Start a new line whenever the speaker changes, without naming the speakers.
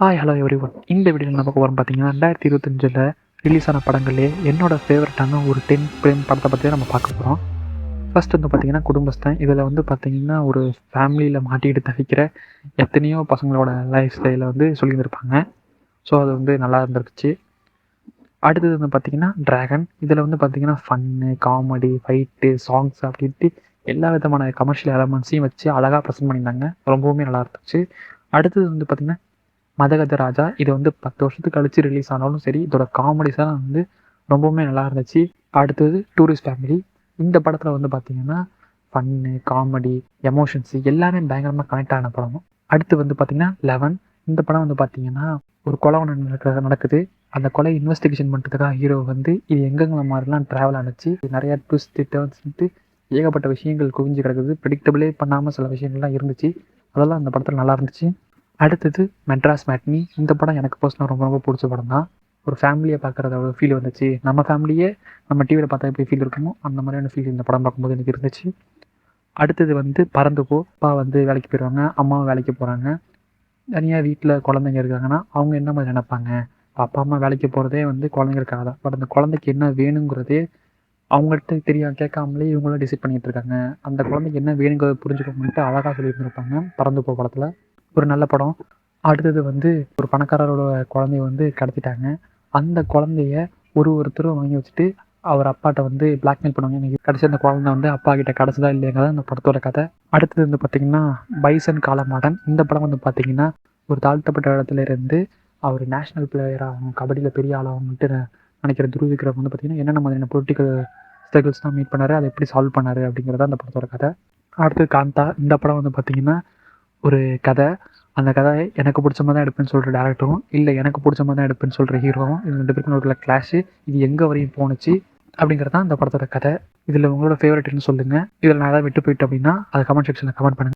Hello everyone. இந்த வீடியோவில் நம்ம பார்க்க போகிறோம் பார்த்தீங்கன்னா 2025 ரிலீஸ் ஆன படங்களே என்னோட ஃபேவரட்டான ஒரு 10 ஃபிலிம் படத்தை பற்றி நம்ம பார்க்க போகிறோம். ஃபர்ஸ்ட் வந்து பார்த்தீங்கன்னா குடும்பஸ்தன். இதில் வந்து பார்த்தீங்கன்னா ஒரு ஃபேமிலியில் மாட்டிக்கிட்டு தவிக்கிற எத்தனையோ பசங்களோட லைஃப் ஸ்டைலை வந்து சொல்லியிருந்திருப்பாங்க. ஸோ அது வந்து நல்லா இருந்துருச்சு. அடுத்தது வந்து பார்த்தீங்கன்னா டிராகன். இதில் வந்து பார்த்தீங்கன்னா ஃபன்னு, காமெடி, ஃபைட்டு, சாங்ஸ் அப்படின்ட்டு எல்லா விதமான கமர்ஷியல் எலமெண்ட்ஸையும் வச்சு அழகாக ப்ரெசென்ட் பண்ணியிருந்தாங்க. ரொம்பவுமே நல்லா இருந்துச்சு. அடுத்தது வந்து பார்த்தீங்கன்னா மதகத ராஜா. இது வந்து 10 வருஷத்துக்கு கழிச்சு ரிலீஸ் ஆனாலும் சரி, இதோட காமெடிஸ்லாம் வந்து ரொம்பவுமே நல்லா இருந்துச்சு. அடுத்தது டூரிஸ்ட் ஃபேமிலி. இந்த படத்தில் வந்து பார்த்தீங்கன்னா ஃபன்னு, காமெடி, எமோஷன்ஸு எல்லாமே பயங்கரமாக கனெக்ட் ஆன படம். அடுத்து வந்து பார்த்தீங்கன்னா 11. இந்த படம் வந்து பார்த்தீங்கன்னா ஒரு கொலை ஒன்று நடக்குது. அந்த கொலை இன்வெஸ்டிகேஷன் பண்ணுறதுக்காக ஹீரோ வந்து இது எங்கெங்க மாதிரிலாம் ட்ராவல் ஆனிச்சு, நிறையா ட்விஸ்ட்டு டேர்ன்ஸ்ன்ட்டு ஏகப்பட்ட விஷயங்கள் குவிஞ்சு கிடக்குது. ப்ரெடிக்டபிளே பண்ணாமல் சில விஷயங்கள்லாம் இருந்துச்சு. அதெல்லாம் அந்த படத்தில் நல்லா இருந்துச்சு. அடுத்தது மெட்ராஸ் மேட்னி. இந்த படம் எனக்கு பர்சனலாக ரொம்ப ரொம்ப பிடிச்ச படம் தான். ஒரு ஃபேமிலியை பார்க்குறதோட ஃபீல் வந்துச்சு. நம்ம ஃபேமிலியே நம்ம டிவியில் பார்த்தா எப்படி ஃபீல் இருக்குமோ அந்த மாதிரியான ஃபீல் இந்த படம் பார்க்கும்போது எனக்கு இருந்துச்சு. அடுத்தது வந்து பறந்து போ. அப்பா வந்து வேலைக்கு போயிடுவாங்க, அம்மாவும் வேலைக்கு போகிறாங்க. தனியாக வீட்டில் குழந்தைங்க இருக்காங்கன்னா அவங்க என்ன மாதிரி நினைப்பாங்க. அப்பா அம்மா வேலைக்கு போகிறதே வந்து குழந்தைங்களுக்காக தான். பட் அந்த குழந்தைக்கு என்ன வேணுங்கிறதே அவங்கள்ட்ட கேட்காமலே இவங்களும் டிசைட் பண்ணிகிட்டு இருக்காங்க. அந்த குழந்தைக்கு என்ன வேணுங்கிறத புரிஞ்சுக்கணுன்ட்டு அழகாக சொல்லியிருந்திருப்பாங்க பறந்து போ படத்தில். ஒரு நல்ல படம். அடுத்தது வந்து ஒரு பணக்காரரோட குழந்தைய வந்து கடத்திட்டாங்க. அந்த குழந்தைய ஒருத்தரும் வாங்கி வச்சுட்டு அவர் அப்பாட்ட வந்து பிளாக்மெயில் பண்ணுவாங்க. எனக்கு கடைசி அந்த குழந்தை வந்து அப்பா கிட்ட கிடச்சதா இல்லைங்கிறத அந்த படத்தோட கதை. அடுத்தது வந்து பார்த்திங்கன்னா பைசன் காலமாடன். இந்த படம் வந்து பார்த்திங்கன்னா ஒரு தாழ்த்தப்பட்ட இடத்துல இருந்து அவர் நேஷ்னல் பிளேயர் ஆகணும், கபடியில் பெரிய ஆளாகணுன்ட்டு நினைக்கிற துருவ் விக்ரம் வந்து பார்த்திங்கன்னா என்னென்ன மாதிரியான பொலிட்டிக்கல் ஸ்ட்ரகிள்ஸ் தான் மீட் பண்ணார், அதை எப்படி சால்வ் பண்ணார் அப்படிங்கிறத அந்த படத்தோட கதை. அடுத்தது காந்தா. இந்த படம் வந்து பார்த்திங்கன்னா ஒரு கதை. அந்த கதை எனக்கு பிடிச்ச மாதிரி தான் எடுப்பேன்னு சொல்கிற டேரக்டரும், இல்லை எனக்கு பிடிச்ச மாதிரி தான் எடுப்பேன்னு சொல்கிற ஹீரோவும், இது 2 பேருக்கும் உள்ள கிளாஷு. இது எங்கே வரையும் போணுச்சு அப்படிங்கிறது தான் அந்த படத்தோட கதை. இதில் உங்களோட ஃபேவரட்னு சொல்லுங்கள். இதில் நான் ஏதாவது விட்டு போயிட்டு அப்படின்னா அதை கமெண்ட் செக்ஷனில் கமெண்ட் பண்ணுங்கள்.